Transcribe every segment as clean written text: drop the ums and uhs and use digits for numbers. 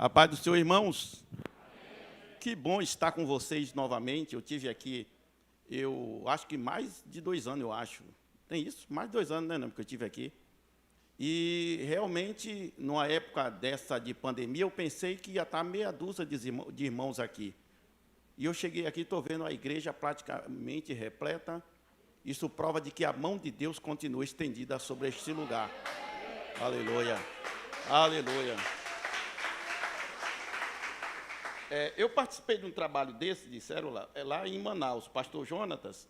A paz do Senhor, irmãos. Que bom estar com vocês novamente. Eu tive aqui, eu acho que mais de 2 anos, eu acho. Tem isso? Mais de 2 anos, né, não, porque eu tive aqui. E, realmente, numa época dessa de pandemia, eu pensei que ia estar meia dúzia de irmãos aqui. E eu cheguei aqui, estou vendo a igreja praticamente repleta. Isso prova de que a mão de Deus continua estendida sobre este lugar. Aleluia. Aleluia. Eu participei de um trabalho desse, disseram lá em Manaus. Pastor Jonatas,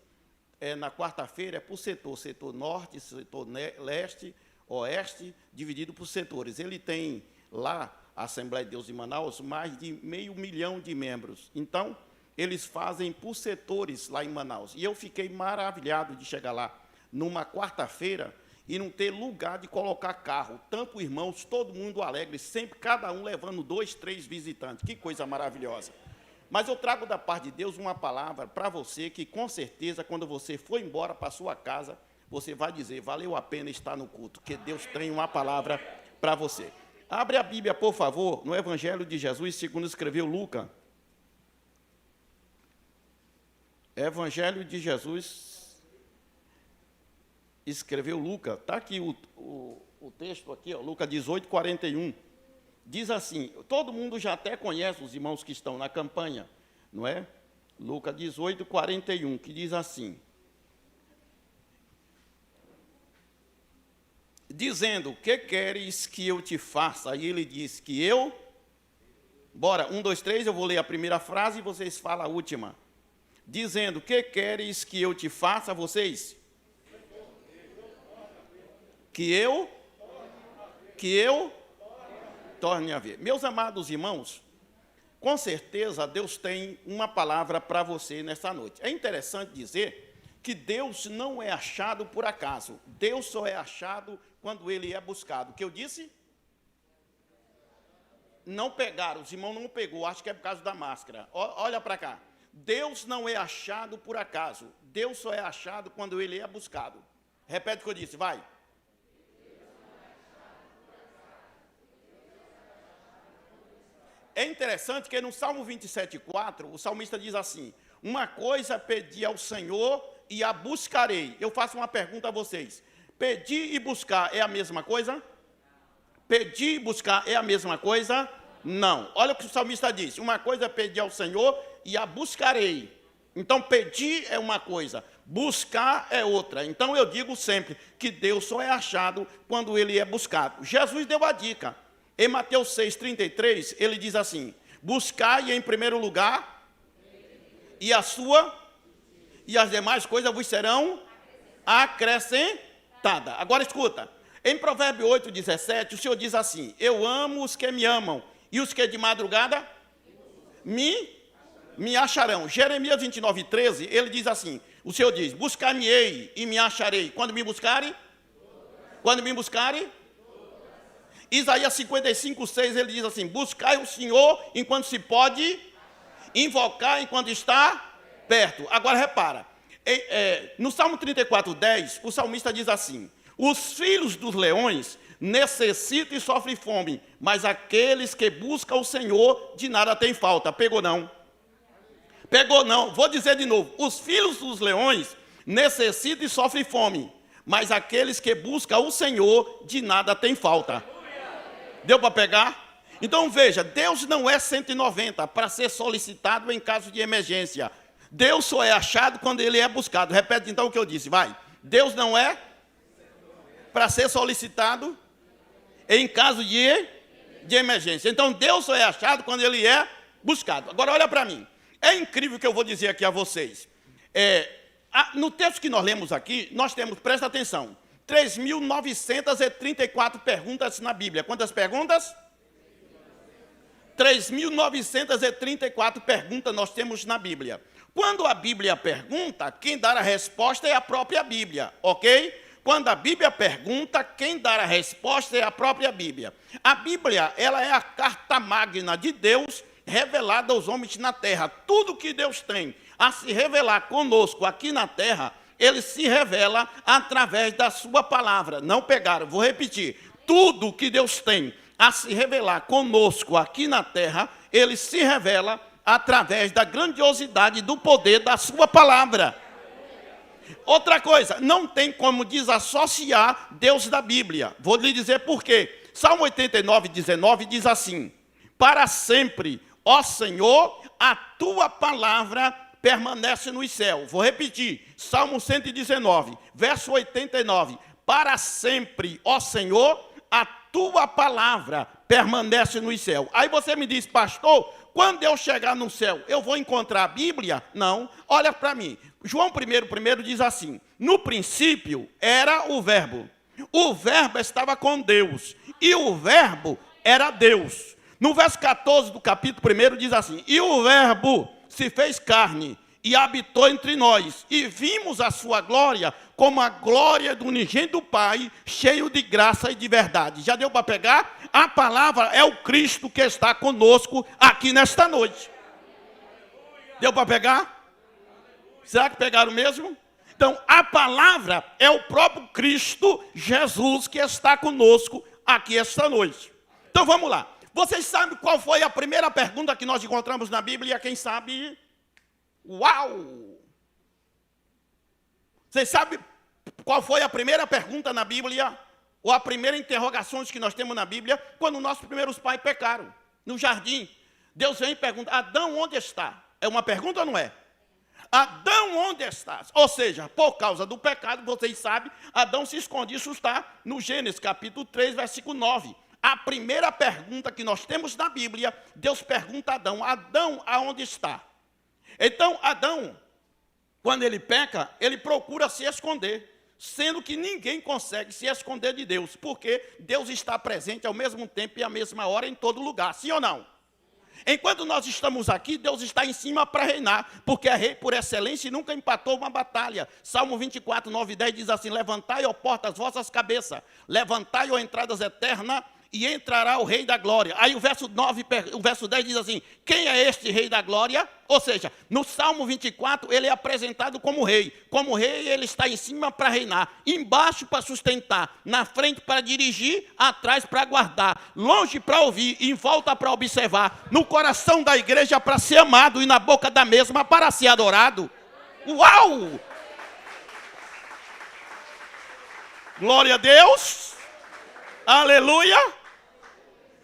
na quarta-feira, é por setor norte, setor leste, oeste, dividido por setores. Ele tem lá, a Assembleia de Deus de Manaus, mais de 500 mil de membros. Então, eles fazem por setores lá em Manaus. E eu fiquei maravilhado de chegar lá numa quarta-feira e não ter lugar de colocar carro. Tanto irmãos, todo mundo alegre, sempre cada um levando 2, 3 visitantes. Que coisa maravilhosa. Mas eu trago da parte de Deus uma palavra para você que, com certeza, quando você for embora para a sua casa, você vai dizer, valeu a pena estar no culto, que Deus tem uma palavra para você. Abre a Bíblia, por favor, no Evangelho de Jesus, segundo escreveu Lucas. Evangelho de Jesus, escreveu Lucas. Está aqui o texto, aqui, ó, Lucas 18, 41. Diz assim, todo mundo já até conhece, os irmãos que estão na campanha, não é? Lucas 18, 41, que diz assim, dizendo, que queres que eu te faça? Aí ele diz que eu... Bora, 1, 2, 3, eu vou ler a primeira frase e vocês falam a última. Dizendo, que queres que eu te faça, vocês? Que eu torne a ver. Meus amados irmãos, com certeza Deus tem uma palavra para você nessa noite. É interessante dizer que Deus não é achado por acaso. Deus só é achado quando Ele é buscado. O que eu disse? Não pegaram, os irmãos não pegou, acho que é por causa da máscara. Olha para cá. Deus não é achado por acaso. Deus só é achado quando Ele é buscado. Repete o que eu disse, vai. É interessante que no Salmo 27,4, o salmista diz assim, uma coisa pedi ao Senhor e a buscarei. Eu faço uma pergunta a vocês. Pedir e buscar é a mesma coisa? Pedir e buscar é a mesma coisa? Não. Olha o que o salmista diz. Uma coisa pedi ao Senhor e a buscarei. Então, pedir é uma coisa, buscar é outra. Então, eu digo sempre que Deus só é achado quando Ele é buscado. Jesus deu a dica. Em Mateus 6,33, ele diz assim, buscai em primeiro lugar e as demais coisas vos serão acrescentadas. Agora escuta, em Provérbios 8,17, o Senhor diz assim, eu amo os que me amam e os que de madrugada me acharão. Jeremias 29,13, ele diz assim, o Senhor diz, buscar-me-ei e me acharei. Quando me buscarem? Isaías 55,6, ele diz assim, buscai o Senhor enquanto se pode, invocar enquanto está perto. Agora repara, no Salmo 34,10, o salmista diz assim, os filhos dos leões necessitam e sofrem fome, mas aqueles que buscam o Senhor de nada têm falta. Pegou não? Pegou não. Vou dizer de novo, os filhos dos leões necessitam e sofrem fome, mas aqueles que buscam o Senhor de nada têm falta. Deu para pegar? Então veja, Deus não é 190 para ser solicitado em caso de emergência. Deus só é achado quando Ele é buscado. Repete então o que eu disse, vai. Deus não é para ser solicitado em caso de emergência. Então Deus só é achado quando Ele é buscado. Agora olha para mim. É incrível o que eu vou dizer aqui a vocês. No texto que nós lemos aqui, nós temos, presta atenção, 3.934 perguntas na Bíblia. Quantas perguntas? 3.934 perguntas nós temos na Bíblia. Quando a Bíblia pergunta, quem dá a resposta é a própria Bíblia, ok? Quando a Bíblia pergunta, quem dá a resposta é a própria Bíblia. A Bíblia, ela é a carta magna de Deus revelada aos homens na terra. Tudo que Deus tem a se revelar conosco aqui na terra, Ele se revela através da sua palavra. Não pegaram, vou repetir. Tudo que Deus tem a se revelar conosco aqui na terra, ele se revela através da grandiosidade do poder da sua palavra. Outra coisa, não tem como desassociar Deus da Bíblia. Vou lhe dizer por quê. Salmo 89, 19 diz assim: para sempre, ó Senhor, a tua palavra permanece nos céus. Vou repetir, Salmo 119, verso 89. Para sempre, ó Senhor, a tua palavra permanece nos céus. Aí você me diz, pastor, quando eu chegar no céu, eu vou encontrar a Bíblia? Não, olha para mim. João 1 diz assim: no princípio era o verbo estava com Deus, e o verbo era Deus. No verso 14 do capítulo 1 diz assim: e o verbo se fez carne e habitou entre nós, e vimos a sua glória como a glória do unigênito do Pai, cheio de graça e de verdade. Já deu para pegar? A palavra é o Cristo que está conosco aqui nesta noite. Deu para pegar? Será que pegaram mesmo? Então, a palavra é o próprio Cristo Jesus que está conosco aqui esta noite. Então, vamos lá. Vocês sabem qual foi a primeira pergunta que nós encontramos na Bíblia? Quem sabe? Uau! Vocês sabem qual foi a primeira pergunta na Bíblia? Ou a primeira interrogação que nós temos na Bíblia? Quando nossos primeiros pais pecaram, no jardim. Deus vem e pergunta: Adão, onde está? É uma pergunta ou não é? Adão, onde estás? Ou seja, por causa do pecado, vocês sabem, Adão se esconde. Isso está no Gênesis, capítulo 3, versículo 9. A primeira pergunta que nós temos na Bíblia, Deus pergunta a Adão: Adão, aonde está? Então, Adão, quando ele peca, ele procura se esconder, sendo que ninguém consegue se esconder de Deus, porque Deus está presente ao mesmo tempo e à mesma hora em todo lugar, sim ou não? Enquanto nós estamos aqui, Deus está em cima para reinar, porque é rei por excelência e nunca empatou uma batalha. Salmo 24, 9 e 10 diz assim: levantai, ó portas, vossas cabeças, levantai, ó entradas eternas, e entrará o Rei da Glória. Aí o verso 10 diz assim: quem é este Rei da Glória? Ou seja, no Salmo 24, ele é apresentado como rei. Como rei, ele está em cima para reinar, embaixo para sustentar, na frente para dirigir, atrás para guardar, longe para ouvir, em volta para observar, no coração da igreja para ser amado e na boca da mesma para ser adorado. Uau! Glória a Deus! Aleluia!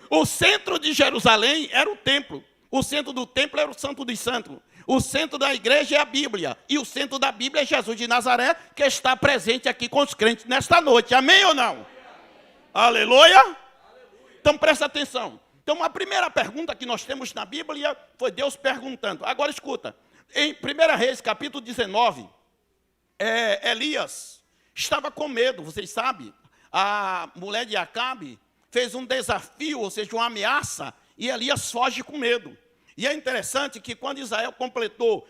O centro de Jerusalém era o templo. O centro do templo era o Santo dos Santos. O centro da igreja é a Bíblia. E o centro da Bíblia é Jesus de Nazaré, que está presente aqui com os crentes nesta noite. Amém ou não? Aleluia! Então presta atenção. Então a primeira pergunta que nós temos na Bíblia foi Deus perguntando. Agora escuta. Em 1 Reis, capítulo 19, Elias estava com medo, vocês sabem. A mulher de Acabe fez um desafio, ou seja, uma ameaça, e Elias foge com medo. E é interessante que quando Israel completou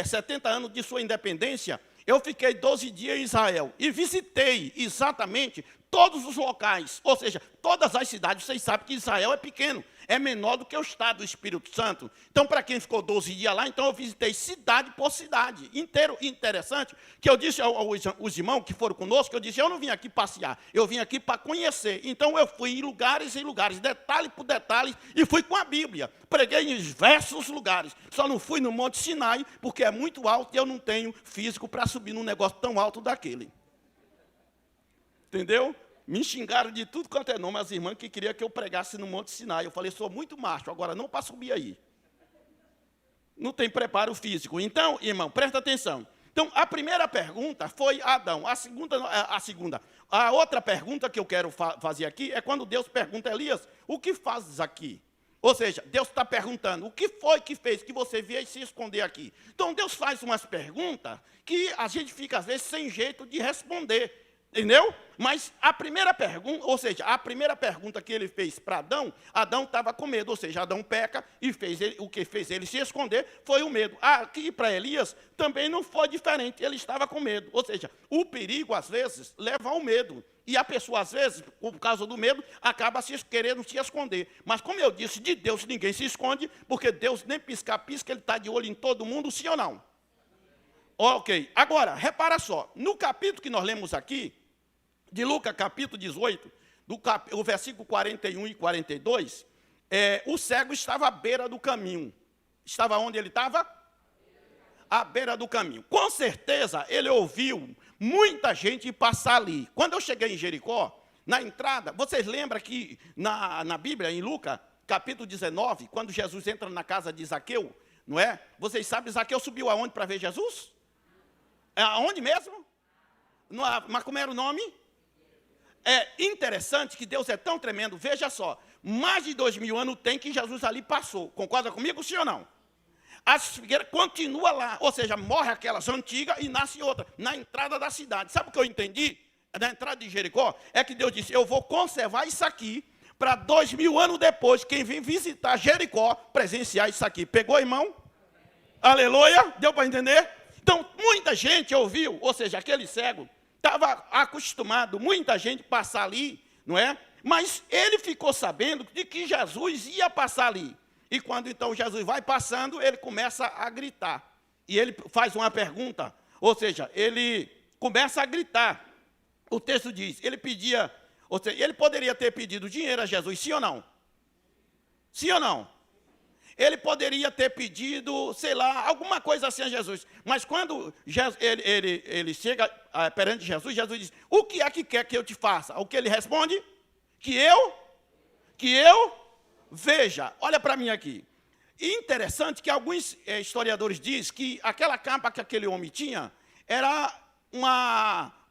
70 anos de sua independência, eu fiquei 12 dias em Israel e visitei exatamente todos os locais, ou seja, todas as cidades. Vocês sabem que Israel é pequeno, é menor do que o estado do Espírito Santo. Então, para quem ficou 12 dias lá, então eu visitei cidade por cidade, inteiro. Interessante, que eu disse aos irmãos que foram conosco, eu disse: eu não vim aqui passear, eu vim aqui para conhecer. Então, eu fui em lugares, detalhe por detalhe, e fui com a Bíblia. Preguei em diversos lugares, só não fui no Monte Sinai, porque é muito alto e eu não tenho físico para subir num negócio tão alto daquele. Entendeu? Me xingaram de tudo quanto é nome, as irmãs que queriam que eu pregasse no Monte Sinai. Eu falei: sou muito macho, agora não para subir aí. Não tem preparo físico. Então, irmão, presta atenção. Então, a primeira pergunta foi Adão. A outra pergunta que eu quero fazer aqui é quando Deus pergunta a Elias: o que fazes aqui? Ou seja, Deus está perguntando: o que foi que fez que você veio se esconder aqui? Então, Deus faz umas perguntas que a gente fica, às vezes, sem jeito de responder. Entendeu? Mas a primeira pergunta, ou seja, a primeira pergunta que ele fez para Adão, Adão estava com medo, ou seja, Adão peca e o que fez ele se esconder foi o medo. Aqui para Elias também não foi diferente, ele estava com medo. Ou seja, o perigo às vezes leva ao medo. E a pessoa às vezes, por causa do medo, acaba querendo se esconder. Mas como eu disse, de Deus ninguém se esconde, porque Deus nem pisca, ele está de olho em todo mundo, sim ou não? Ok, agora, repara só, no capítulo que nós lemos aqui, de Lucas, capítulo 18, o versículo 41 e 42, o cego estava à beira do caminho. Estava onde ele estava? À beira do caminho. Com certeza, ele ouviu muita gente passar ali. Quando eu cheguei em Jericó, na entrada, vocês lembram que na Bíblia, em Lucas, capítulo 19, quando Jesus entra na casa de Zaqueu, não é? Vocês sabem, Zaqueu subiu aonde para ver Jesus? Aonde mesmo? Mas como era o nome? É interessante que Deus é tão tremendo. Veja só, mais de 2000 anos tem que Jesus ali passou. Concorda comigo, sim ou não? As figueiras continuam lá, ou seja, morre aquelas antigas e nasce outra, na entrada da cidade. Sabe o que eu entendi? Na entrada de Jericó, é que Deus disse, eu vou conservar isso aqui, para 2000 anos depois, quem vem visitar Jericó, presenciar isso aqui. Pegou, irmão? Aleluia? Deu para entender? Então, muita gente ouviu, ou seja, aquele cego estava acostumado, muita gente passar ali, não é? Mas ele ficou sabendo de que Jesus ia passar ali. E quando então Jesus vai passando, ele começa a gritar. E ele faz uma pergunta, ou seja, ele começa a gritar. O texto diz, ele pedia, ou seja, ele poderia ter pedido dinheiro a Jesus, sim ou não? Sim ou não? Ele poderia ter pedido, sei lá, alguma coisa assim a Jesus. Mas quando ele chega perante Jesus, Jesus diz, o que é que quer que eu te faça? O que ele responde? Que eu veja. Olha para mim aqui. E interessante que alguns historiadores dizem que aquela capa que aquele homem tinha era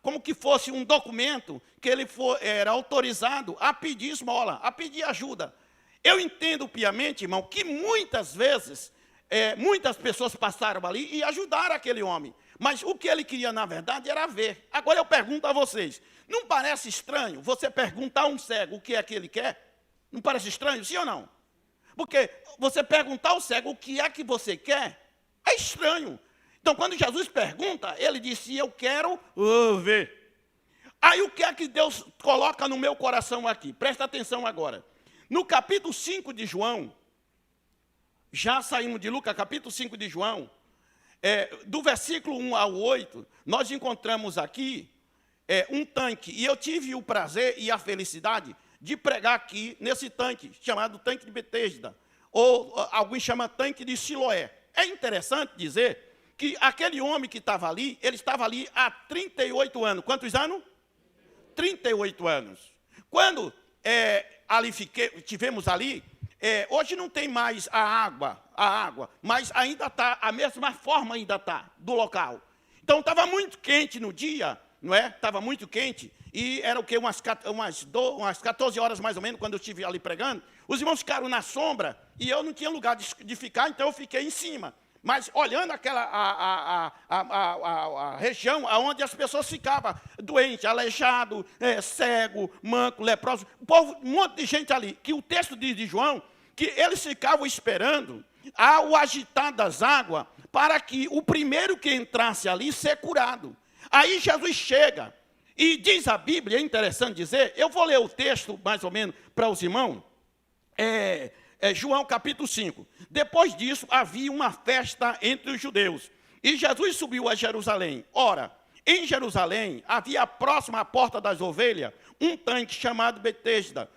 como que fosse um documento que ele era autorizado a pedir esmola, a pedir ajuda. Eu entendo piamente, irmão, que muitas vezes, muitas pessoas passaram ali e ajudaram aquele homem. Mas o que ele queria, na verdade, era ver. Agora eu pergunto a vocês, não parece estranho você perguntar a um cego o que é que ele quer? Não parece estranho, sim ou não? Porque você perguntar ao cego o que é que você quer, é estranho. Então, quando Jesus pergunta, ele disse, eu quero ver. Aí o que é que Deus coloca no meu coração aqui? Presta atenção agora. No capítulo 5 de João, já saímos de Lucas, capítulo 5 de João, do versículo 1 ao 8, nós encontramos aqui um tanque. E eu tive o prazer e a felicidade de pregar aqui nesse tanque, chamado tanque de Betesda, ou alguns chamam tanque de Siloé. É interessante dizer que aquele homem que estava ali, ele estava ali há 38 anos. Quantos anos? 38 anos. Quando tivemos ali, hoje não tem mais a água, mas ainda está, a mesma forma ainda está, do local. Então, estava muito quente no dia, não é? Estava muito quente, e era o quê? Umas 14 horas mais ou menos, quando eu estive ali pregando. Os irmãos ficaram na sombra, e eu não tinha lugar de ficar, então eu fiquei em cima. Mas olhando aquela região onde as pessoas ficavam doentes, aleijado, cego, manco, leproso, um monte de gente ali, que o texto diz de João, que eles ficavam esperando ao agitar das águas, para que o primeiro que entrasse ali ser curado. Aí Jesus chega, e diz a Bíblia, é interessante dizer, eu vou ler o texto mais ou menos para os irmãos, João capítulo 5. Depois disso, havia uma festa entre os judeus. E Jesus subiu a Jerusalém. Ora, em Jerusalém, havia próximo à porta das ovelhas, um tanque chamado Betesda,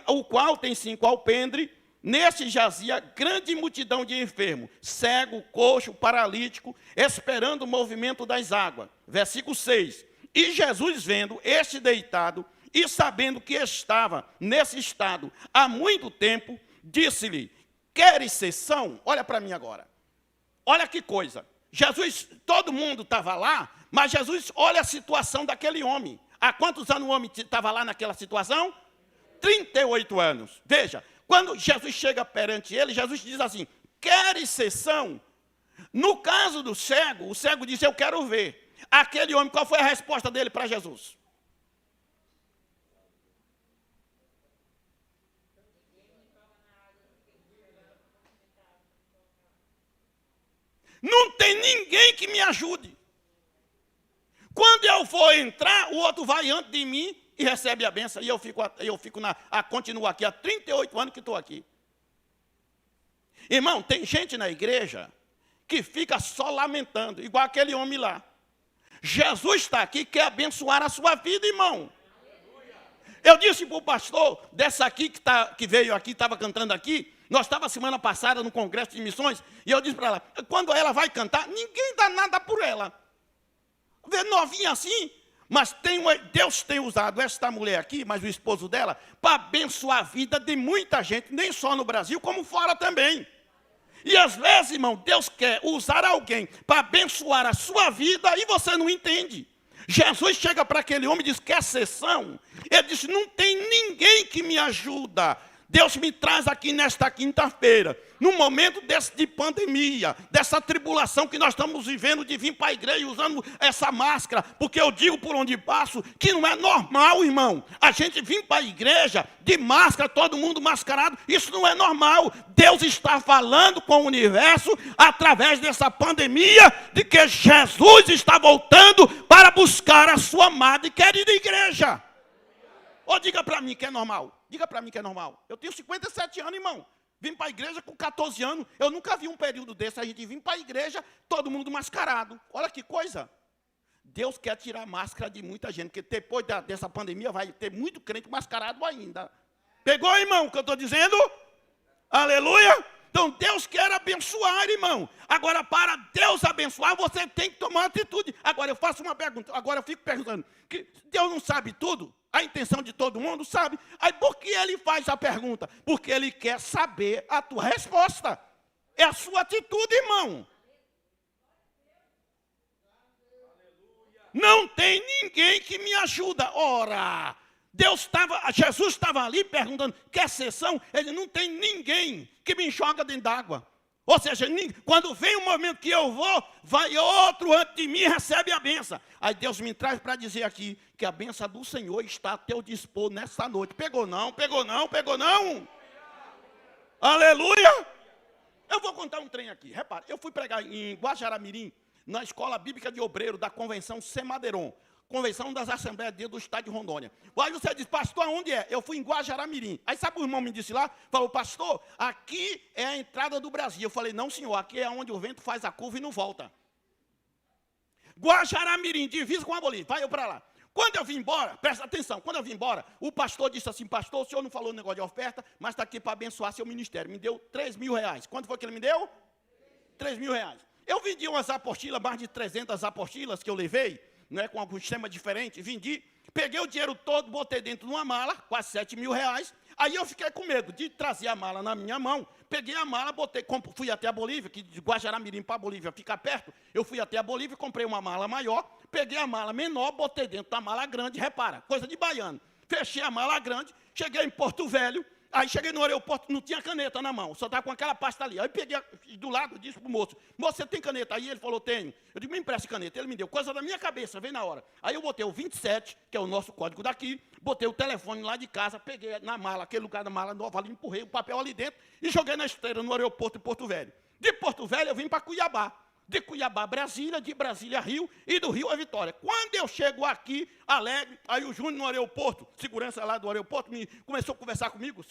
o qual tem 5 alpendres. Nesse jazia grande multidão de enfermos, cego, coxo, paralítico, esperando o movimento das águas. Versículo 6. E Jesus, vendo este deitado, e sabendo que estava nesse estado há muito tempo, disse-lhe, queres ser são? Olha para mim agora. Olha que coisa. Jesus, todo mundo estava lá, mas Jesus olha a situação daquele homem. Há quantos anos o homem estava lá naquela situação? 38 anos. Veja, quando Jesus chega perante ele, Jesus diz assim, queres ser são? No caso do cego, o cego diz, eu quero ver. Aquele homem, qual foi a resposta dele para Jesus? Não tem ninguém que me ajude. Quando eu for entrar, o outro vai antes de mim e recebe a benção. E eu continuo aqui há 38 anos que estou aqui. Irmão, tem gente na igreja que fica só lamentando, igual aquele homem lá. Jesus está aqui, quer abençoar a sua vida, irmão. Eu disse para o pastor, dessa aqui que veio aqui, estava cantando aqui, nós estávamos semana passada no congresso de missões, e eu disse para ela, quando ela vai cantar, ninguém dá nada por ela. Vê novinha assim, mas Deus tem usado esta mulher aqui, mas o esposo dela, para abençoar a vida de muita gente, nem só no Brasil, como fora também. E às vezes, irmão, Deus quer usar alguém para abençoar a sua vida e você não entende. Jesus chega para aquele homem e diz, quer sessão? Ele disse, não tem ninguém que me ajuda. Deus me traz aqui nesta quinta-feira, num momento de pandemia, dessa tribulação que nós estamos vivendo, de vir para a igreja usando essa máscara, porque eu digo por onde passo que não é normal, irmão, a gente vir para a igreja de máscara, todo mundo mascarado, isso não é normal. Deus está falando com o universo, através dessa pandemia, de que Jesus está voltando para buscar a sua amada e querida igreja. Ou diga para mim que é normal. Diga para mim que é normal. Eu tenho 57 anos, irmão. Vim para a igreja com 14 anos. Eu nunca vi um período desse. A gente vim para a igreja, todo mundo mascarado. Olha que coisa. Deus quer tirar a máscara de muita gente. Porque depois dessa pandemia vai ter muito crente mascarado ainda. Pegou, irmão, o que eu estou dizendo? Aleluia. Então Deus quer abençoar, irmão. Agora, para Deus abençoar, você tem que tomar atitude. Agora, eu faço uma pergunta. Agora, eu fico perguntando. Que Deus não sabe tudo? A intenção de todo mundo, sabe? Aí por que ele faz a pergunta? Porque ele quer saber a tua resposta. É a sua atitude, irmão. Não tem ninguém que me ajuda. Ora, Jesus estava ali perguntando, quer sessão? Ele não tem ninguém que me enxoga dentro d'água. Ou seja, quando vem o momento que eu vou, vai outro antes de mim e recebe a benção. Aí Deus me traz para dizer aqui que a benção do Senhor está a teu dispor nessa noite. Pegou não, pegou não, pegou não. Aleluia. Eu vou contar um trem aqui. Repare, eu fui pregar em Guajará-Mirim, na Escola Bíblica de Obreiro da Convenção Semadeiron. Convenção das Assembleias de Deus do Estado de Rondônia. Aí você diz, pastor, aonde é? Eu fui em Guajará-Mirim. Aí sabe o irmão me disse lá? Falou, pastor, aqui é a entrada do Brasil. Eu falei, não senhor, aqui é onde o vento faz a curva e não volta. Guajará-Mirim, divisa com a Bolívia. Vai eu para lá. Quando eu vim embora, presta atenção, quando eu vim embora, o pastor disse assim, pastor, o senhor não falou negócio de oferta, mas está aqui para abençoar seu ministério. Me deu 3 mil reais. Quanto foi que ele me deu? 3 mil reais. Eu vendi umas apostilas, mais de 300 apostilas que eu levei, né, com algum sistema diferente, vendi, peguei o dinheiro todo, botei dentro de uma mala, quase 7 mil reais, aí eu fiquei com medo de trazer a mala na minha mão, peguei a mala, fui até a Bolívia, que de Guajará-Mirim para a Bolívia fica perto, eu fui até a Bolívia, comprei uma mala maior, peguei a mala menor, botei dentro da mala grande, repara, coisa de baiano, fechei a mala grande, cheguei em Porto Velho, aí cheguei no aeroporto, não tinha caneta na mão, só estava com aquela pasta ali. Aí peguei do lado, disse para o moço, você tem caneta? Aí ele falou, tenho. Eu digo, me empreste caneta. Ele me deu, coisa da minha cabeça, veio na hora. Aí eu botei o 27, que é o nosso código daqui, botei o telefone lá de casa, peguei na mala, aquele lugar da mala nova ali, empurrei o papel ali dentro e joguei na esteira no aeroporto de Porto Velho. De Porto Velho eu vim para Cuiabá. De Cuiabá, Brasília, de Brasília, Rio, e do Rio a Vitória. Quando eu chego aqui, alegre, aí o Júnior no aeroporto, segurança lá do aeroporto, começou a conversar comigo,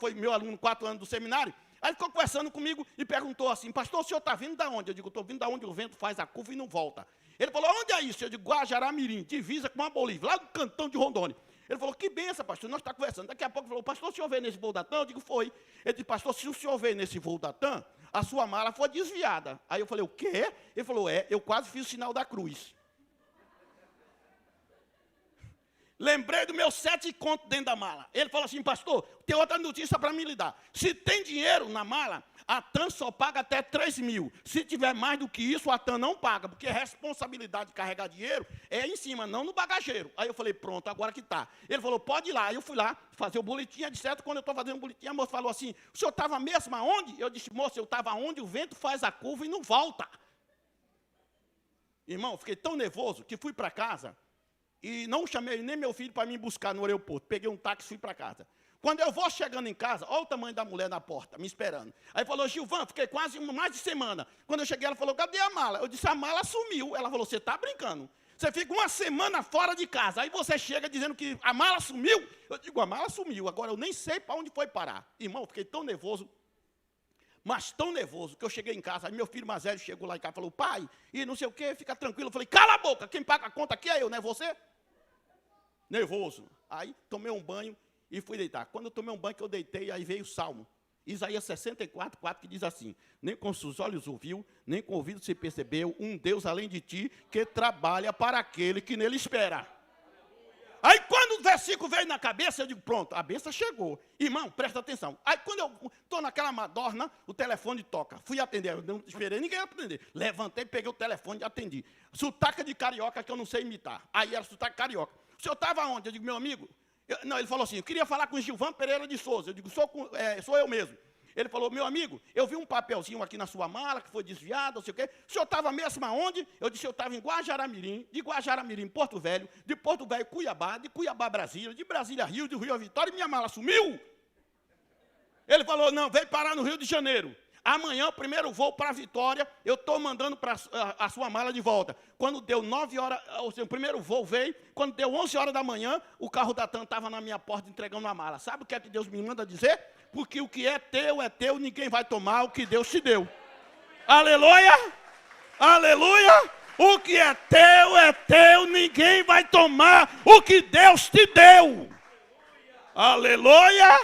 foi meu aluno, 4 anos do seminário, aí ficou conversando comigo e perguntou assim, pastor, o senhor está vindo da onde? Eu digo, estou vindo da onde o vento faz a curva e não volta. Ele falou, onde é isso? Eu digo, Guajará-Mirim, divisa com a Bolívia, lá do cantão de Rondônia. Ele falou, que benção, pastor, nós estamos conversando. Daqui a pouco ele falou, pastor, o senhor veio nesse voo da TAM? Eu digo, foi. Ele disse, pastor, se o senhor veio nesse voo da TAM, a sua mala foi desviada. Aí eu falei, o quê? Ele falou, eu quase fiz o sinal da cruz. Lembrei dos meus 7 contos dentro da mala. Ele falou assim, pastor, tem outra notícia para me lhe dar. Se tem dinheiro na mala, a TAM só paga até 3 mil. Se tiver mais do que isso, a TAM não paga, porque a responsabilidade de carregar dinheiro é em cima, não no bagageiro. Aí eu falei, pronto, agora que está. Ele falou, pode ir lá. Aí eu fui lá fazer o boletim, de certo, quando eu estou fazendo o boletim, a moça falou assim, o senhor estava mesmo aonde? Eu disse, moça, eu estava onde o vento faz a curva e não volta. Irmão, fiquei tão nervoso que fui para casa e não chamei nem meu filho para me buscar no aeroporto. Peguei um táxi e fui para casa. Quando eu vou chegando em casa, olha o tamanho da mulher na porta, me esperando. Aí falou, Gilvan, fiquei quase mais de semana. Quando eu cheguei, ela falou, cadê a mala? Eu disse, a mala sumiu. Ela falou, você está brincando? Você fica uma semana fora de casa, aí você chega dizendo que a mala sumiu. Eu digo, a mala sumiu, agora eu nem sei para onde foi parar. Irmão, fiquei tão nervoso, mas tão nervoso, que eu cheguei em casa, aí meu filho mais velho chegou lá em casa e falou, pai, e não sei o quê, fica tranquilo. Eu falei, cala a boca, quem paga a conta aqui é eu, não é você? nervoso. Aí tomei um banho e fui deitar. Quando eu tomei um banho que eu deitei, aí veio o Salmo. Isaías 64, 4, que diz assim: nem com seus olhos ouviu, nem com ouvido se percebeu, um Deus além de ti, que trabalha para aquele que nele espera. Aí quando o versículo veio na cabeça, eu digo, pronto, a bênção chegou. Irmão, presta atenção. Aí quando eu estou naquela madorna, o telefone toca. Fui atender, eu não esperei ninguém atender. Levantei, peguei o telefone e atendi. Sotaque de carioca que eu não sei imitar. Aí era sotaque carioca. O senhor estava onde? Eu digo, meu amigo. Não, ele falou assim, eu queria falar com o Gilvan Pereira de Souza. Eu digo, sou eu mesmo. Ele falou, meu amigo, eu vi um papelzinho aqui na sua mala, que foi desviado, não sei o quê. O senhor estava mesmo aonde? Eu disse, eu estava em Guajará-Mirim, de Guajará-Mirim, Porto Velho, de Porto Velho, Cuiabá, de Cuiabá, Brasília, de Brasília, Rio, de Rio a Vitória, e minha mala sumiu. Ele falou, não, veio parar no Rio de Janeiro. Amanhã, o primeiro voo para Vitória, eu estou mandando para a sua mala de volta. Quando deu 9 horas, ou seja, o primeiro voo veio, quando deu 11 horas da manhã, o carro da TAM estava na minha porta entregando a mala. Sabe o que é que Deus me manda dizer? Porque o que é teu, ninguém vai tomar o que Deus te deu. Aleluia! Aleluia! O que é teu, ninguém vai tomar o que Deus te deu. Aleluia!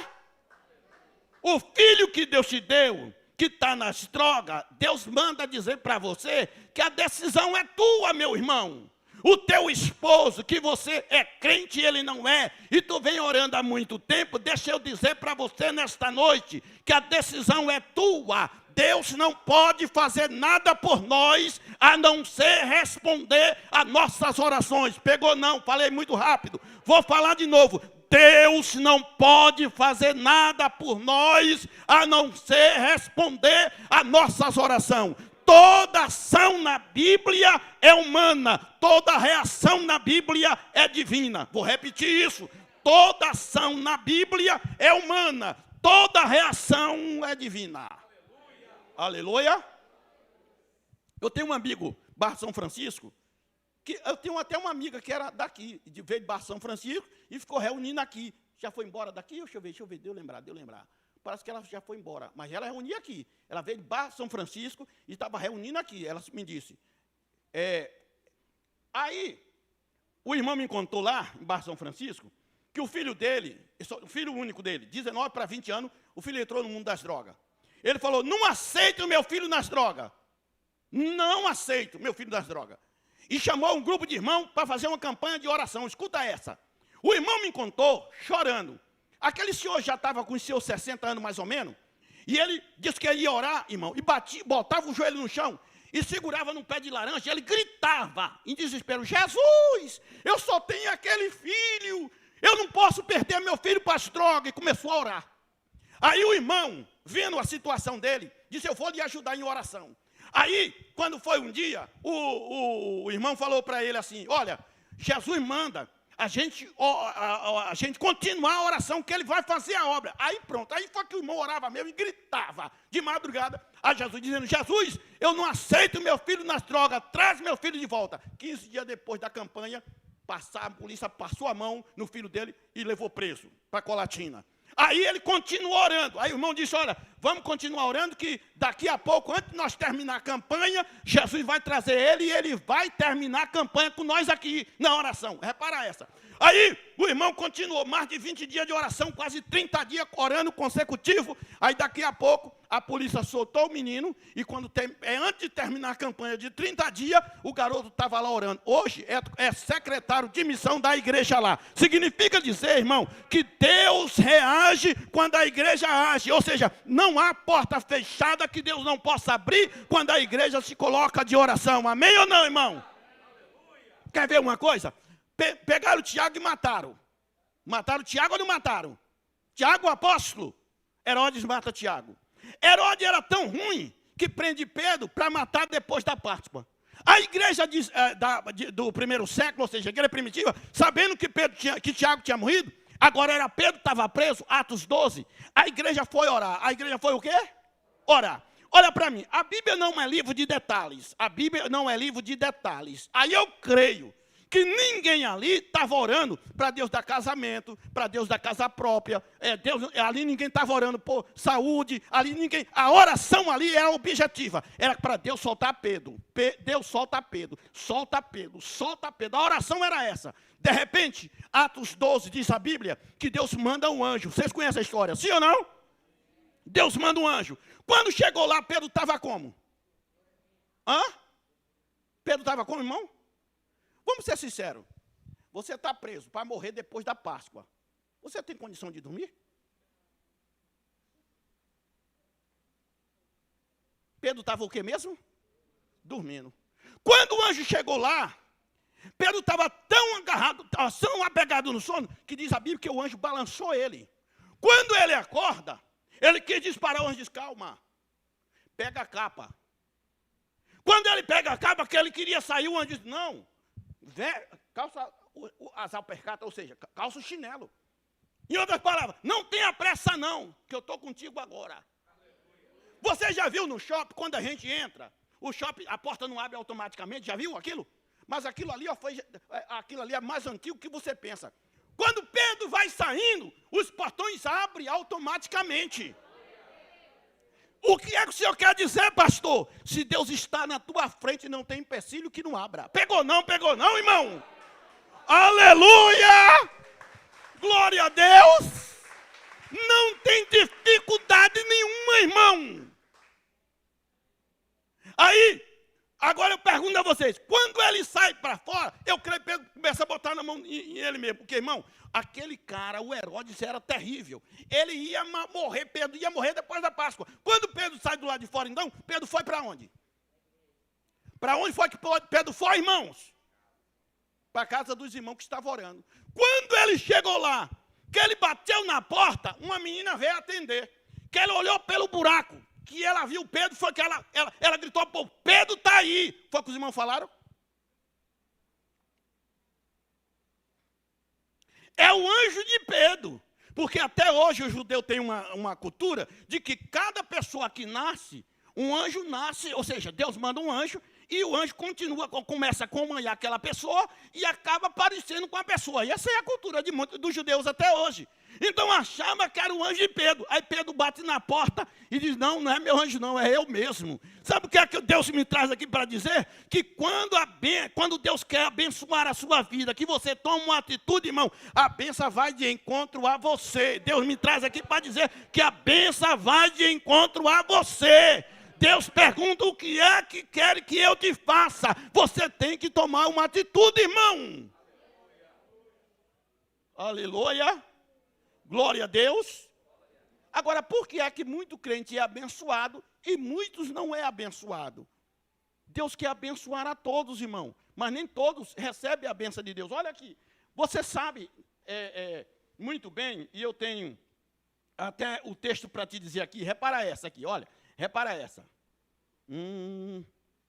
O filho que Deus te deu, que está nas drogas, Deus manda dizer para você que a decisão é tua, meu irmão. O teu esposo, que você é crente e ele não é, e tu vem orando há muito tempo, deixa eu dizer para você nesta noite, que a decisão é tua. Deus não pode fazer nada por nós, a não ser responder a nossas orações. Pegou não? Falei muito rápido. Vou falar de novo. Deus não pode fazer nada por nós, a não ser responder a nossas orações. Toda ação na Bíblia é humana, toda reação na Bíblia é divina. Vou repetir isso. Toda ação na Bíblia é humana, toda reação é divina. Aleluia. Aleluia. Eu tenho um amigo, Barra São Francisco, que eu tenho até uma amiga que era daqui, veio de Barra São Francisco e ficou reunindo aqui. Já foi embora daqui? Deixa eu ver, deu lembrar. Parece que ela já foi embora, mas ela reunia aqui. Ela veio de Barra São Francisco e estava reunindo aqui. Ela me disse. Aí, o irmão me contou lá, em Barra São Francisco, que o filho dele, o filho único dele, 19 para 20 anos, o filho entrou no mundo das drogas. Ele falou, não aceito o meu filho nas drogas. Não aceito meu filho nas drogas. E chamou um grupo de irmãos para fazer uma campanha de oração. Escuta essa. O irmão me contou, chorando. Aquele senhor já estava com os seus 60 anos, mais ou menos, e ele disse que ele ia orar, irmão, e botava o joelho no chão, e segurava num pé de laranja, e ele gritava, em desespero, Jesus, eu só tenho aquele filho, eu não posso perder meu filho para as drogas, e começou a orar. Aí o irmão, vendo a situação dele, disse, eu vou lhe ajudar em oração. Aí, quando foi um dia, o irmão falou para ele assim, olha, Jesus manda a gente continuar a oração, que ele vai fazer a obra. Aí pronto, aí foi que o irmão orava mesmo e gritava de madrugada a Jesus, dizendo, Jesus, eu não aceito meu filho nas drogas, traz meu filho de volta. 15 dias depois da campanha, a polícia passou a mão no filho dele e levou preso para Colatina. Aí ele continuou orando. Aí o irmão disse, olha, vamos continuar orando, que daqui a pouco, antes de nós terminar a campanha, Jesus vai trazer ele e ele vai terminar a campanha com nós aqui na oração. Repara essa. Aí o irmão continuou mais de 20 dias de oração, quase 30 dias orando consecutivo. Aí daqui a pouco a polícia soltou o menino e antes de terminar a campanha de 30 dias, o garoto estava lá orando. Hoje é secretário de missão da igreja lá. Significa dizer, irmão, que Deus reage quando a igreja age. Ou seja, não há porta fechada que Deus não possa abrir quando a igreja se coloca de oração. Amém ou não, irmão? Quer ver uma coisa? Pegaram o Tiago e mataram. Mataram o Tiago ou não mataram? Tiago, o apóstolo. Herodes mata Tiago. Herodes era tão ruim que prende Pedro para matar depois da Páscoa. A igreja do primeiro século, ou seja, a igreja primitiva, sabendo que Tiago tinha morrido, agora era Pedro que estava preso, Atos 12, a igreja foi orar. A igreja foi o quê? Orar. Olha para mim, a Bíblia não é livro de detalhes. A Bíblia não é livro de detalhes. Aí eu creio que ninguém ali estava orando para Deus dar casamento, para Deus dar casa própria. Ali ninguém estava orando por saúde, ali ninguém. A oração ali era objetiva, era para Deus soltar Pedro. Deus solta Pedro, solta Pedro, solta Pedro. A oração era essa. De repente, Atos 12 diz a Bíblia que Deus manda um anjo. Vocês conhecem a história, sim ou não? Deus manda um anjo. Quando chegou lá, Pedro estava como? Pedro estava como, irmão? Vamos ser sinceros. Você está preso para morrer depois da Páscoa. Você tem condição de dormir? Pedro estava o quê mesmo? Dormindo. Quando o anjo chegou lá, Pedro estava tão agarrado, tão apegado no sono, que diz a Bíblia que o anjo balançou ele. Quando ele acorda, ele quis disparar, o anjo diz, calma, pega a capa. Quando ele pega a capa, que ele queria sair, o anjo diz, não, calça as alpercatas, ou seja, calça o chinelo. Em outras palavras, não tenha pressa não, que eu estou contigo agora. Você já viu no shopping, quando a gente entra, o shopping, a porta não abre automaticamente, já viu aquilo? Mas aquilo ali, aquilo ali é mais antigo que você pensa. Quando Pedro vai saindo, os portões abrem automaticamente. O que é que o senhor quer dizer, pastor? Se Deus está na tua frente, não tem empecilho que não abra. Pegou não, irmão? Aleluia! Glória a Deus! Não tem dificuldade nenhuma, irmão. Aí, agora eu pergunto a vocês, quando ele sai para fora, eu creio que Pedro começa a botar na mão em ele mesmo, porque, irmão, aquele cara, o Herodes, era terrível. Ele ia morrer, Pedro ia morrer depois da Páscoa. Quando Pedro sai do lado de fora, então, Pedro foi para onde? Para onde foi que Pedro foi, irmãos? Para a casa dos irmãos que estavam orando. Quando ele chegou lá, que ele bateu na porta, uma menina veio atender. Que ela olhou pelo buraco, que ela viu Pedro, foi que ela gritou, pô, Pedro está aí. Foi o que os irmãos falaram? É o anjo de Pedro. Porque até hoje o judeu tem uma cultura de que cada pessoa que nasce, um anjo nasce, ou seja, Deus manda um anjo, e o anjo começa a acompanhar aquela pessoa e acaba parecendo com a pessoa. E essa é a cultura de muitos dos judeus até hoje. Então achava que era o anjo de Pedro. Aí Pedro bate na porta e diz, não, não é meu anjo não, é eu mesmo. Sabe o que é que Deus me traz aqui para dizer? Que quando Deus quer abençoar a sua vida, que você toma uma atitude, irmão, a bênção vai de encontro a você. Deus me traz aqui para dizer que a bênção vai de encontro a você. Deus pergunta o que é que quer que eu te faça. Você tem que tomar uma atitude, irmão. Aleluia. Glória a Deus. Agora, por que é que muito crente é abençoado e muitos não é abençoado? Deus quer abençoar a todos, irmão. Mas nem todos recebem a bênção de Deus. Olha aqui. Você sabe muito bem, e eu tenho até o texto para te dizer aqui. Repara essa aqui, olha. Repara essa.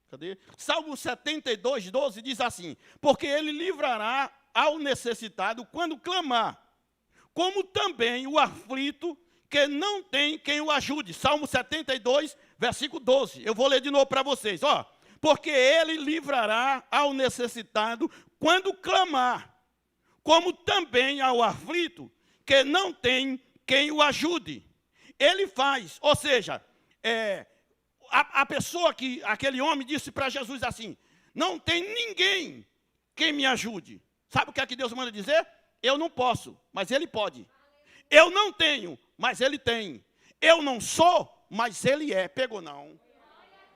Cadê? Salmo 72, 12 diz assim, porque ele livrará ao necessitado quando clamar, como também o aflito que não tem quem o ajude. Salmo 72, versículo 12. Eu vou ler de novo para vocês. Ó, porque ele livrará ao necessitado quando clamar, como também ao aflito que não tem quem o ajude. Ele faz, ou seja, a pessoa que, aquele homem disse para Jesus assim, não tem ninguém quem me ajude. Sabe o que é que Deus manda dizer? Eu não posso, mas Ele pode. Eu não tenho, mas Ele tem. Eu não sou, mas Ele é. Pegou não.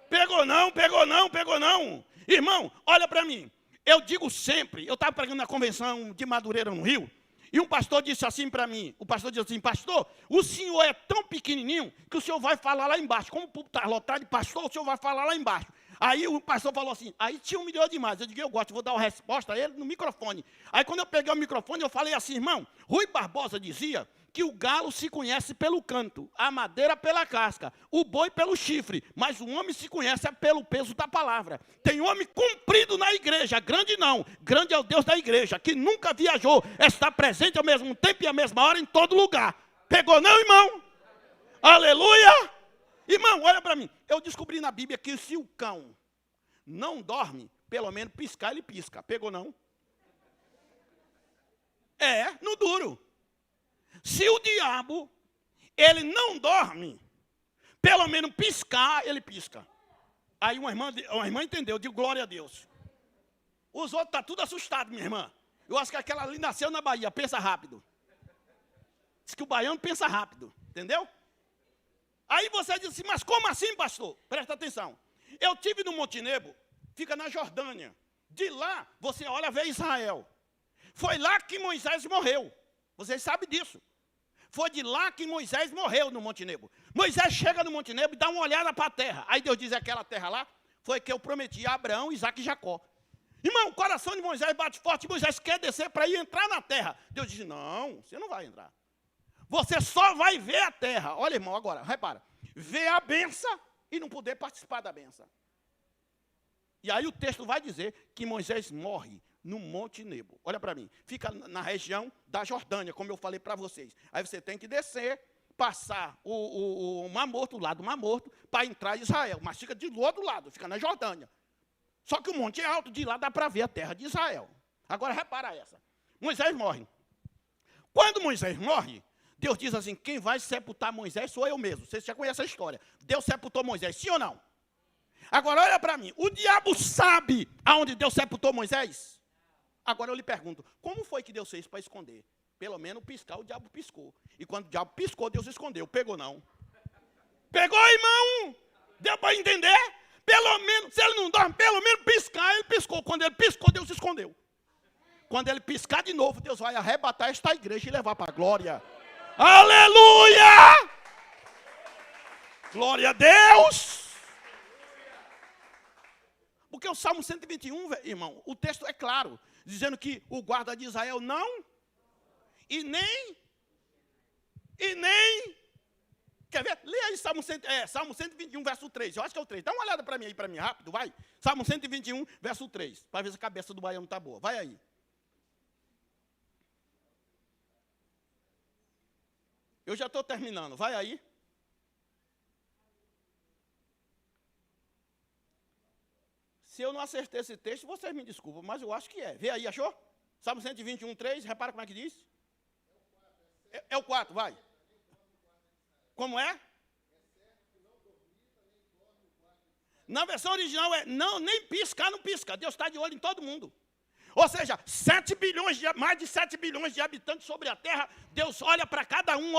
Pegou não, pegou não, pegou não. Irmão, olha para mim. Eu digo sempre, eu estava pregando na convenção de Madureira no Rio, e um pastor disse assim para mim, o pastor disse assim, pastor, o senhor é tão pequenininho que o senhor vai falar lá embaixo. Como o público está lotado de pastor, o senhor vai falar lá embaixo. Aí o pastor falou assim, aí tinha um milhão demais. Eu digo, eu gosto, vou dar uma resposta a ele no microfone. Aí quando eu peguei o microfone, eu falei assim, irmão, Rui Barbosa dizia que o galo se conhece pelo canto, a madeira pela casca, o boi pelo chifre, mas o homem se conhece pelo peso da palavra. Tem homem comprido na igreja, grande não, grande é o Deus da igreja, que nunca viajou, está presente ao mesmo tempo e à mesma hora em todo lugar. Pegou não, irmão? Aleluia! Irmão, olha para mim, eu descobri na Bíblia que se o cão não dorme, pelo menos piscar ele pisca. Pegou não? No duro. Se o diabo, ele não dorme, pelo menos piscar, ele pisca. Aí uma irmã entendeu, eu digo glória a Deus. Os outros estão tudo assustados, minha irmã. Eu acho que aquela ali nasceu na Bahia, pensa rápido. Diz que o baiano pensa rápido, entendeu? Aí você diz assim, mas como assim, pastor? Presta atenção. Eu tive no Monte Nebo, fica na Jordânia. De lá, você olha, vê Israel. Foi lá que Moisés morreu. Vocês sabem disso. Foi de lá que Moisés morreu no Monte Nebo. Moisés chega no Monte Nebo e dá uma olhada para a terra. Aí Deus diz, aquela terra lá, foi que eu prometi a Abraão, Isaque e Jacó. Irmão, o coração de Moisés bate forte, Moisés quer descer para ir entrar na terra. Deus diz, não, você não vai entrar. Você só vai ver a terra. Olha, irmão, agora, repara. Ver a benção e não poder participar da benção. E aí o texto vai dizer que Moisés morre no Monte Nebo. Olha para mim. Fica na região da Jordânia, como eu falei para vocês. Aí você tem que descer, passar o Mar Morto, o lado do Mar Morto, para entrar em Israel. Mas fica do outro lado, fica na Jordânia. Só que o monte é alto, de lá dá para ver a terra de Israel. Agora repara essa. Moisés morre. Quando Moisés morre, Deus diz assim, quem vai sepultar Moisés sou eu mesmo. Você já conhece a história. Deus sepultou Moisés, sim ou não? Agora olha para mim, o diabo sabe aonde Deus sepultou Moisés? Agora eu lhe pergunto, como foi que Deus fez para esconder? Pelo menos piscar, o diabo piscou. E quando o diabo piscou, Deus escondeu. Pegou não? Pegou, irmão? Deu para entender? Pelo menos, se ele não dorme, pelo menos piscar, ele piscou. Quando ele piscou, Deus escondeu. Quando ele piscar de novo, Deus vai arrebatar esta igreja e levar para a glória. Aleluia! Glória a Deus! Porque o Salmo 121, irmão, o texto é claro, dizendo que o guarda de Israel não, e nem, quer ver? Lê aí Salmo 121, verso 3, eu acho que é o 3, dá uma olhada para mim aí, rápido, vai. Salmo 121, verso 3, para ver se a cabeça do baiano está boa, vai aí. Eu já estou terminando, vai aí. Se eu não acertei esse texto, vocês me desculpam, mas eu acho que é. Vê aí, achou? Salmo 121, 3, repara como é que diz. É o 4, vai. Como é? Na versão original é, não, nem piscar, não pisca. Deus está de olho em todo mundo. Ou seja, mais de 7 bilhões de habitantes sobre a terra, Deus olha para cada um,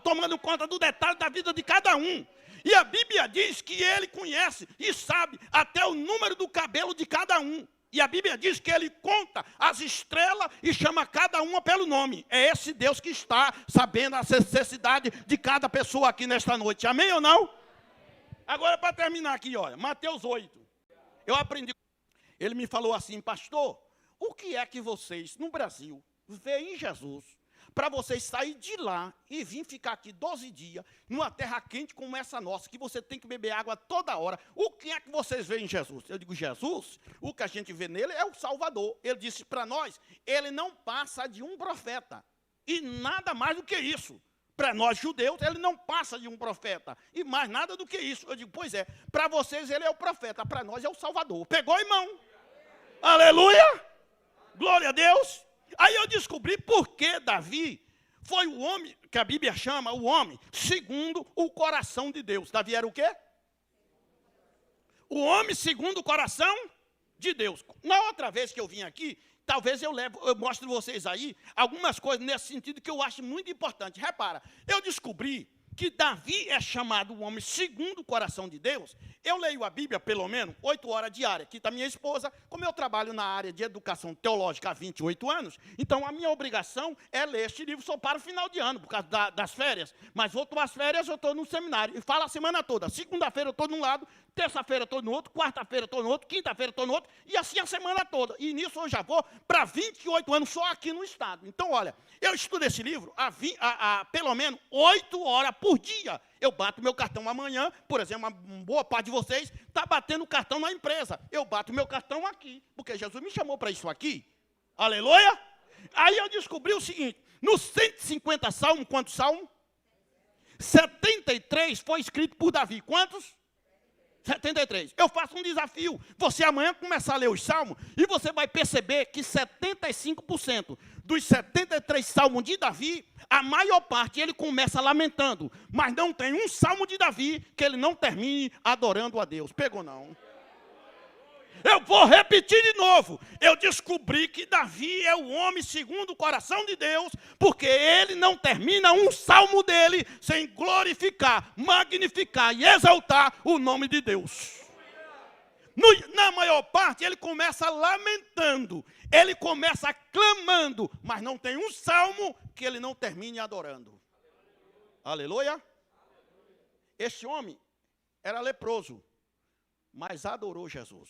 tomando conta do detalhe da vida de cada um. E a Bíblia diz que ele conhece e sabe até o número do cabelo de cada um. E a Bíblia diz que ele conta as estrelas e chama cada uma pelo nome. É esse Deus que está sabendo a necessidade de cada pessoa aqui nesta noite. Amém ou não? Agora, para terminar aqui, olha, Mateus 8. Eu aprendi. Ele me falou assim, pastor, o que é que vocês, no Brasil, veem em Jesus, para vocês sair de lá e vir ficar aqui 12 dias, numa terra quente como essa nossa, que você tem que beber água toda hora, o que é que vocês veem em Jesus? Eu digo, Jesus, o que a gente vê nele é o Salvador. Ele disse para nós, ele não passa de um profeta, e nada mais do que isso. Para nós judeus, ele não passa de um profeta, e mais nada do que isso. Eu digo, pois é, para vocês ele é o profeta, para nós é o Salvador. Pegou, irmão? Aleluia! Glória a Deus! Aí eu descobri por que Davi foi o homem, que a Bíblia chama o homem, segundo o coração de Deus. Davi era o quê? O homem segundo o coração de Deus. Na outra vez que eu vim aqui, talvez eu mostre vocês aí algumas coisas nesse sentido que eu acho muito importante. Repara, eu descobri que Davi é chamado o homem segundo o coração de Deus. Eu leio a Bíblia pelo menos 8 horas diárias. Aqui está minha esposa, como eu trabalho na área de educação teológica há 28 anos, então a minha obrigação é ler este livro só para o final de ano, por causa das férias. Mas vou tomar as férias, eu estou no seminário e falo a semana toda. Segunda-feira eu estou num lado, terça-feira eu estou no outro, quarta-feira eu estou no outro, quinta-feira eu estou no outro, e assim a semana toda. E nisso eu já vou para 28 anos só aqui no estado. Então, olha, eu estudo esse livro há pelo menos 8 horas por dia. Eu bato meu cartão amanhã, por exemplo, uma boa parte de vocês está batendo o cartão na empresa. Eu bato meu cartão aqui, porque Jesus me chamou para isso aqui. Aleluia! Aí eu descobri o seguinte, nos 150 salmos, quantos salmos? 73 foi escrito por Davi. Quantos? 73. Eu faço um desafio. Você amanhã começar a ler os salmos e você vai perceber que 75% dos 73 salmos de Davi, a maior parte ele começa lamentando. Mas não tem um salmo de Davi que ele não termine adorando a Deus. Pegou não? Eu vou repetir de novo. Eu descobri que Davi é o homem segundo o coração de Deus, porque ele não termina um salmo dele sem glorificar, magnificar e exaltar o nome de Deus. Na maior parte, ele começa lamentando, ele começa clamando, mas não tem um salmo que ele não termine adorando. Aleluia. Este homem era leproso, mas adorou Jesus.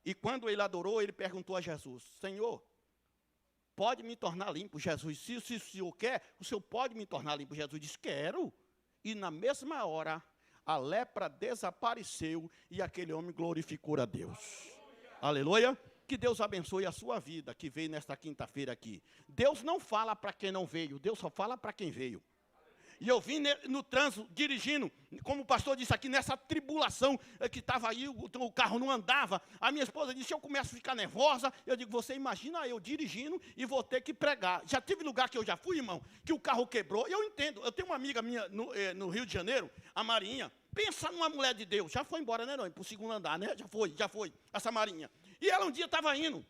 E quando ele adorou, ele perguntou a Jesus: Senhor, pode me tornar limpo? Jesus, se o Senhor quer, o Senhor pode me tornar limpo? Jesus disse: quero. E na mesma hora, a lepra desapareceu e aquele homem glorificou a Deus. Aleluia. Que Deus abençoe a sua vida, que veio nesta quinta-feira aqui. Deus não fala para quem não veio, Deus só fala para quem veio. E eu vim no trânsito, dirigindo, como o pastor disse aqui, nessa tribulação que estava aí, o carro não andava. A minha esposa disse: eu começo a ficar nervosa. Eu digo: você imagina eu dirigindo e vou ter que pregar. Já teve lugar que eu já fui, irmão, que o carro quebrou. Eu entendo. Eu tenho uma amiga minha no Rio de Janeiro, a Marinha. Pensa numa mulher de Deus. Já foi embora, né, não? Para o segundo andar, né? Já foi, essa Marinha. E ela um dia estava indo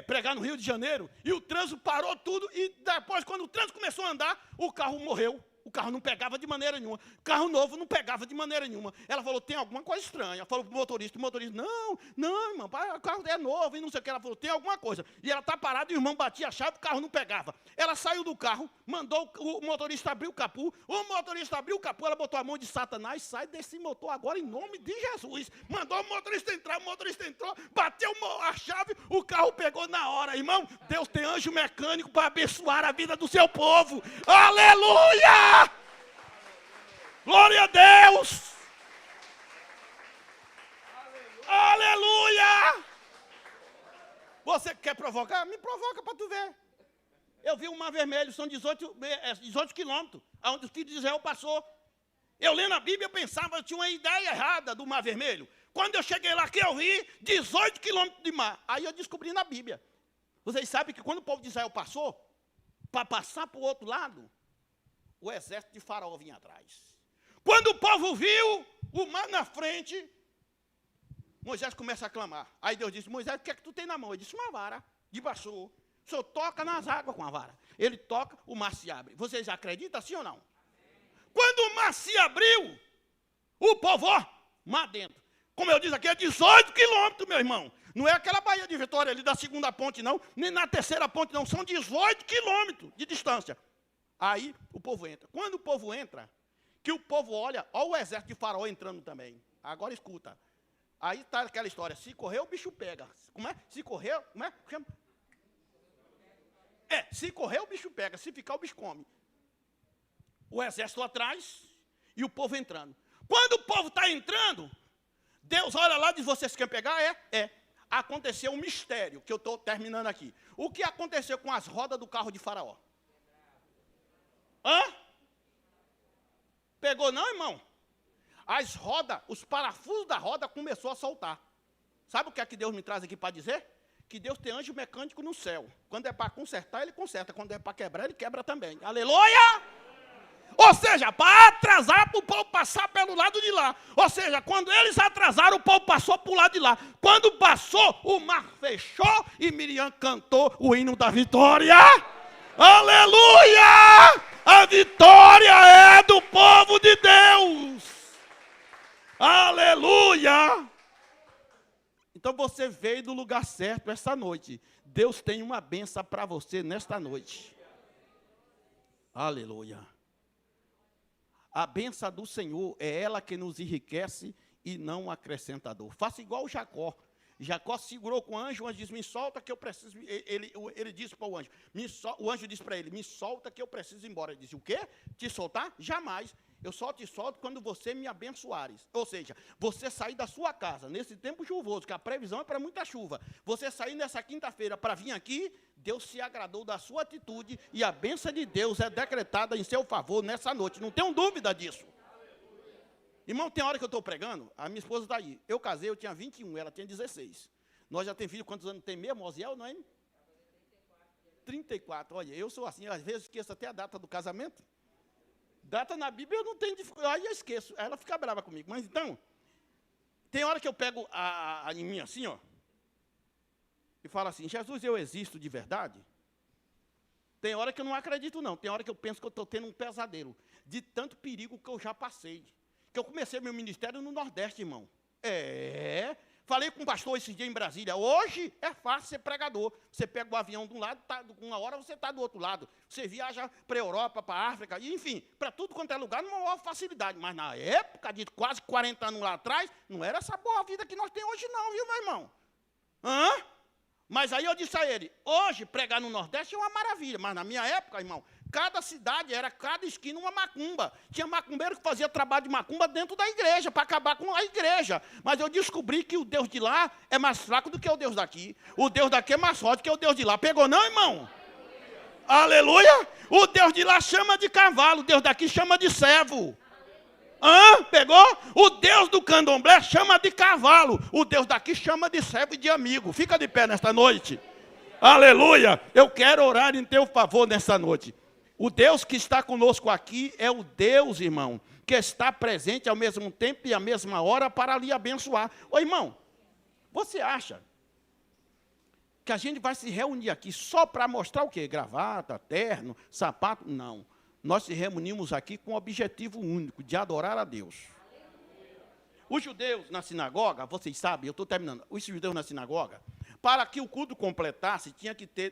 pregar no Rio de Janeiro, e o trânsito parou tudo, e depois, quando o trânsito começou a andar, o carro morreu. O carro não pegava de maneira nenhuma. Carro novo não pegava de maneira nenhuma. Ela falou: tem alguma coisa estranha. Falou para o motorista, não, irmão, o carro é novo e não sei o que. Ela falou: tem alguma coisa. E ela está parada, e o irmão batia a chave, o carro não pegava. Ela saiu do carro, mandou o motorista abrir o capô. O motorista abriu o capô, ela botou a mão de Satanás: sai desse motor agora em nome de Jesus. Mandou o motorista entrar, o motorista entrou, bateu a chave, o carro pegou na hora. Irmão, Deus tem anjo mecânico para abençoar a vida do seu povo. Aleluia! Glória a Deus! Aleluia! Você quer provocar? Me provoca para tu ver. Eu vi o Mar Vermelho, são 18 quilômetros, onde os filhos de Israel passou. Eu lendo a Bíblia, eu pensava, eu tinha uma ideia errada do Mar Vermelho. Quando eu cheguei lá, que eu vi 18 quilômetros de mar. Aí eu descobri na Bíblia. Vocês sabem que quando o povo de Israel passou, para passar para o outro lado, o exército de Faraó vinha atrás. Quando o povo viu o mar na frente, Moisés começa a clamar. Aí Deus disse: Moisés, o que é que tu tem na mão? Ele disse: uma vara de vassoura. O senhor toca nas águas com a vara. Ele toca, o mar se abre. Vocês acreditam, sim ou não? Quando o mar se abriu, o povo, mar dentro. Como eu disse aqui, é 18 quilômetros, meu irmão. Não é aquela Baía de Vitória ali da segunda ponte, não. Nem na terceira ponte, não. São 18 quilômetros de distância. Aí o povo entra. Quando o povo entra, que o povo olha o exército de Faraó entrando também. Agora escuta. Aí está aquela história: se correr, o bicho pega. Como é? Se correr, como é? Se correr, o bicho pega. Se ficar, o bicho come. O exército atrás e o povo entrando. Quando o povo está entrando, Deus olha lá e diz: vocês querem pegar? Aconteceu um mistério, que eu estou terminando aqui. O que aconteceu com as rodas do carro de Faraó? Pegou não, irmão? As rodas, os parafusos da roda começou a soltar. Sabe o que é que Deus me traz aqui para dizer? Que Deus tem anjo mecânico no céu. Quando é para consertar, ele conserta. Quando é para quebrar, ele quebra também. Aleluia! Ou seja, para atrasar, para o povo passar pelo lado de lá. Ou seja, quando eles atrasaram, o povo passou para o lado de lá. Quando passou, o mar fechou e Miriam cantou o hino da vitória. Aleluia! A vitória é do povo de Deus. Aleluia! Então você veio do lugar certo esta noite. Deus tem uma bênção para você nesta noite. Aleluia! A bênção do Senhor é ela que nos enriquece e não acrescenta dor. Faça igual o Jacó. Jacó segurou com o anjo disse: me solta que eu preciso. Ele disse para o anjo, o anjo disse para ele: me solta que eu preciso ir embora. Ele disse: o quê? Te soltar? Jamais. Eu só te solto quando você me abençoares. Ou seja, você sair da sua casa, nesse tempo chuvoso, que a previsão é para muita chuva. Você sair nessa quinta-feira para vir aqui, Deus se agradou da sua atitude e a bênção de Deus é decretada em seu favor nessa noite. Não tenho dúvida disso. Irmão, tem hora que eu estou pregando, a minha esposa está aí. Eu casei, eu tinha 21, ela tinha 16. Nós já temos filho, quantos anos tem mesmo, Osiel, não é? 34. Olha, eu sou assim, às vezes esqueço até a data do casamento. Data na Bíblia eu não tenho dificuldade, aí eu esqueço. Aí ela fica brava comigo. Mas então, tem hora que eu pego em mim assim, ó, e falo assim, Jesus, eu existo de verdade? Tem hora que eu não acredito, não. Tem hora que eu penso que eu estou tendo um pesadelo, de tanto perigo que eu já passei. Que eu comecei meu ministério no Nordeste, irmão. Falei com um pastor esse dia em Brasília. Hoje é fácil ser pregador. Você pega o avião de um lado, uma hora você está do outro lado. Você viaja para a Europa, para a África, enfim, para tudo quanto é lugar, numa maior facilidade. Mas na época de quase 40 anos lá atrás, não era essa boa vida que nós temos hoje não, viu, meu irmão? Mas aí eu disse a ele, hoje pregar no Nordeste é uma maravilha, mas na minha época, irmão, cada cidade era, cada esquina uma macumba. Tinha macumbeiro que fazia trabalho de macumba dentro da igreja, para acabar com a igreja. Mas eu descobri que o Deus de lá é mais fraco do que o Deus daqui. O Deus daqui é mais forte que o Deus de lá. Pegou não, irmão? Aleluia! O Deus de lá chama de cavalo, o Deus daqui chama de servo. Pegou? O Deus do candomblé chama de cavalo. O Deus daqui chama de servo e de amigo. Fica de pé nesta noite. Aleluia! Eu quero orar em teu favor nesta noite. O Deus que está conosco aqui é o Deus, irmão, que está presente ao mesmo tempo e à mesma hora para lhe abençoar. Ô, irmão, você acha que a gente vai se reunir aqui só para mostrar o quê? Gravata, terno, sapato? Não. Nós se reunimos aqui com um objetivo único, de adorar a Deus. Os judeus na sinagoga, vocês sabem, eu estou terminando, os judeus na sinagoga, para que o culto completasse, tinha que ter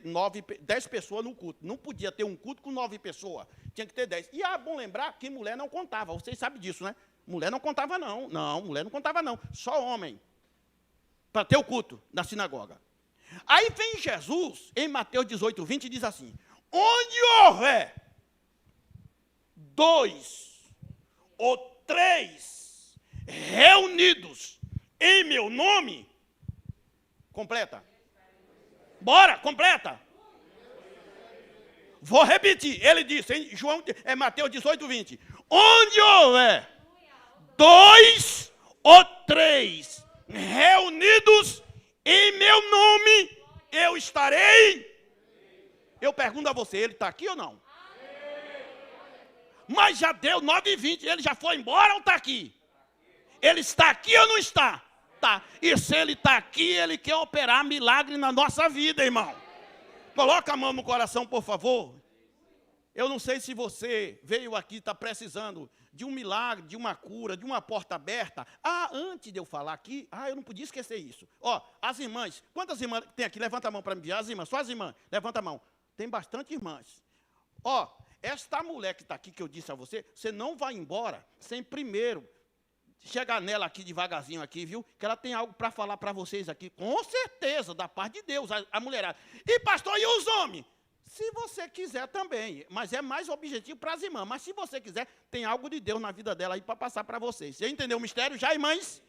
10 pessoas no culto. Não podia ter um culto com 9 pessoas, tinha que ter 10. E é bom lembrar que mulher não contava, vocês sabem disso, né? Mulher não contava não, mulher não contava não, só homem, para ter o culto na sinagoga. Aí vem Jesus, em Mateus 18, 20, e diz assim, onde houver 2 ou 3 reunidos em meu nome, completa. Bora, completa. Vou repetir. Ele disse, em Mateus 18, 20. Onde houver 2 ou 3 reunidos em meu nome, eu estarei. Eu pergunto a você, ele está aqui ou não? Mas já deu 9h20, ele já foi embora ou está aqui? Ele está aqui ou não está? Tá. E se ele está aqui, ele quer operar milagre na nossa vida, irmão. Coloca a mão no coração, por favor. Eu não sei se você veio aqui, está precisando de um milagre, de uma cura, de uma porta aberta. Antes de eu falar aqui, eu não podia esquecer isso. As irmãs, quantas irmãs tem aqui? Levanta a mão para me ver. As irmãs, só as irmãs, levanta a mão. Tem bastante irmãs. Esta mulher que está aqui, que eu disse a você, você não vai embora sem primeiro chegar nela aqui devagarzinho aqui, viu? Que ela tem algo para falar para vocês aqui, com certeza, da parte de Deus, a mulherada. E pastor, e os homens? Se você quiser também, mas é mais objetivo para as irmãs. Mas se você quiser, tem algo de Deus na vida dela aí para passar para vocês. Você entendeu o mistério já, irmãs?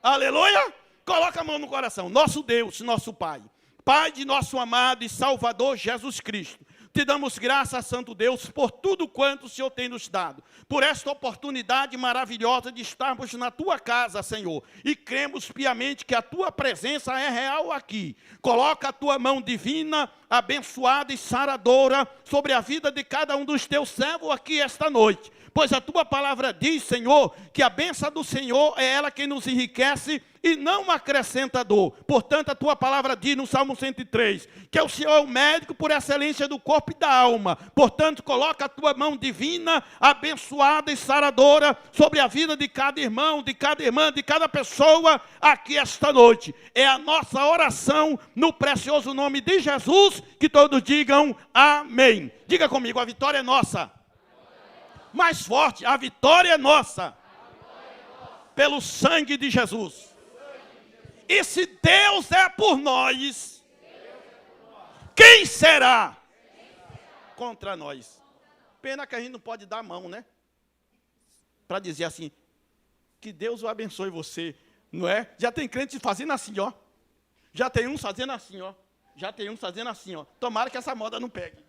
Aleluia! Coloca a mão no coração. Nosso Deus, nosso Pai, Pai de nosso amado e Salvador Jesus Cristo, te damos graças, Santo Deus, por tudo quanto o Senhor tem nos dado, por esta oportunidade maravilhosa de estarmos na Tua casa, Senhor, e cremos piamente que a Tua presença é real aqui. Coloca a Tua mão divina, abençoada e saradora sobre a vida de cada um dos Teus servos aqui esta noite, pois a Tua palavra diz, Senhor, que a bênção do Senhor é ela quem nos enriquece e não acrescenta dor. Portanto, a Tua palavra diz no Salmo 103, que o Senhor é o médico por excelência do corpo e da alma. Portanto, coloca a Tua mão divina, abençoada e saradora sobre a vida de cada irmão, de cada irmã, de cada pessoa aqui esta noite. É a nossa oração no precioso nome de Jesus, que todos digam amém. Diga comigo, a vitória é nossa. Mais forte, a vitória é nossa. Pelo sangue de Jesus. E se Deus é por nós, quem será contra nós? Pena que a gente não pode dar a mão, né? Para dizer assim, que Deus o abençoe você, não é? Já tem crente fazendo assim, ó. Já tem uns fazendo assim, ó. Já tem uns fazendo assim, ó. Tomara que essa moda não pegue.